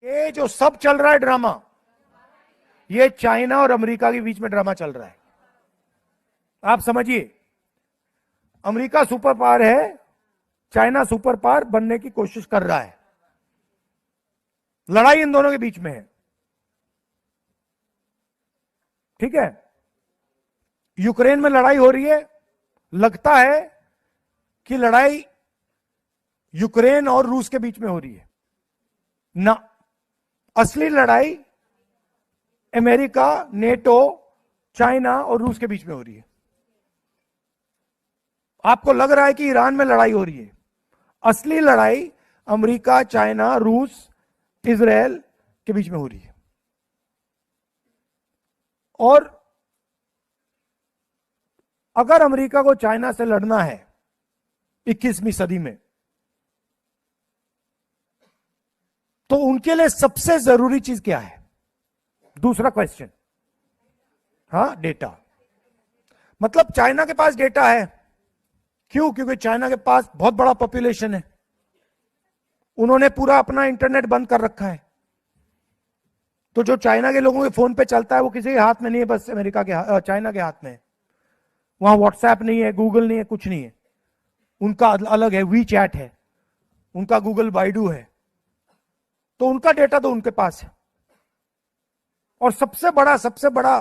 ये जो सब चल रहा है ड्रामा, ये चाइना और अमेरिका के बीच में ड्रामा चल रहा है। आप समझिए, अमेरिका सुपर पावर है, चाइना सुपर पावर बनने की कोशिश कर रहा है। लड़ाई इन दोनों के बीच में है, ठीक है। यूक्रेन में लड़ाई हो रही है, लगता है कि लड़ाई यूक्रेन और रूस के बीच में हो रही है ना, असली लड़ाई अमेरिका, नेटो, चाइना और रूस के बीच में हो रही है। आपको लग रहा है कि ईरान में लड़ाई हो रही है, असली लड़ाई अमेरिका, चाइना, रूस, इजराइल के बीच में हो रही है। और अगर अमेरिका को चाइना से लड़ना है 21वीं सदी में, तो उनके लिए सबसे जरूरी चीज क्या है? दूसरा क्वेश्चन, हाँ, डेटा। मतलब चाइना के पास डेटा है, क्यों? क्योंकि चाइना के पास बहुत बड़ा पॉपुलेशन है, उन्होंने पूरा अपना इंटरनेट बंद कर रखा है। तो जो चाइना के लोगों के फोन पे चलता है वो किसी के हाथ में नहीं है, बस अमेरिका के, चाइना के हाथ में है। वहां व्हाट्सएप नहीं है, गूगल नहीं है, कुछ नहीं है, उनका अलग है, वी चैट है, उनका गूगल बाइडू है। तो उनका डेटा तो उनके पास है, और सबसे बड़ा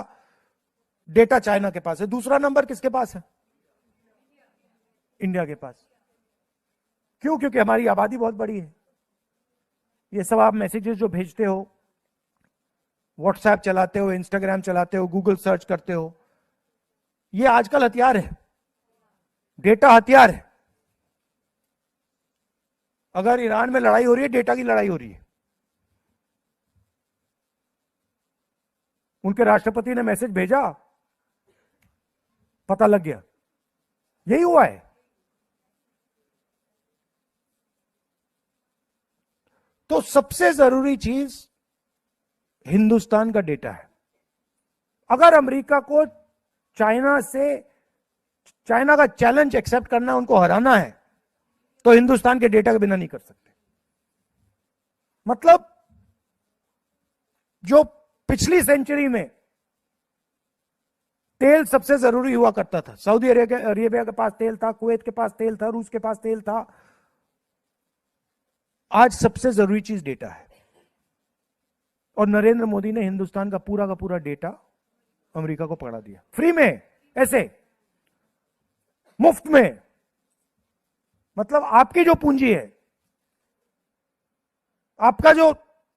डेटा चाइना के पास है। दूसरा नंबर किसके पास है? इंडिया के पास। क्यों? क्योंकि हमारी आबादी बहुत बड़ी है। ये सब आप मैसेजेस जो भेजते हो, व्हाट्सएप चलाते हो, इंस्टाग्राम चलाते हो, गूगल सर्च करते हो, ये आजकल हथियार है, डेटा हथियार है। अगर ईरान में लड़ाई हो रही है, डेटा की लड़ाई हो रही है। उनके राष्ट्रपति ने मैसेज भेजा, पता लग गया, यही हुआ है। तो सबसे जरूरी चीज हिंदुस्तान का डेटा है। अगर अमेरिका को चाइना का चैलेंज एक्सेप्ट करना है, उनको हराना है, तो हिंदुस्तान के डेटा के बिना नहीं कर सकते। मतलब जो पिछली सेंचुरी में तेल सबसे जरूरी हुआ करता था, सऊदी अरेबिया के पास तेल था, कुवैत के पास तेल था, रूस के पास तेल था, आज सबसे जरूरी चीज डेटा है। और नरेंद्र मोदी ने हिंदुस्तान का पूरा डेटा अमेरिका को पकड़ा दिया, फ्री में, ऐसे मुफ्त में। मतलब आपकी जो पूंजी है, आपका जो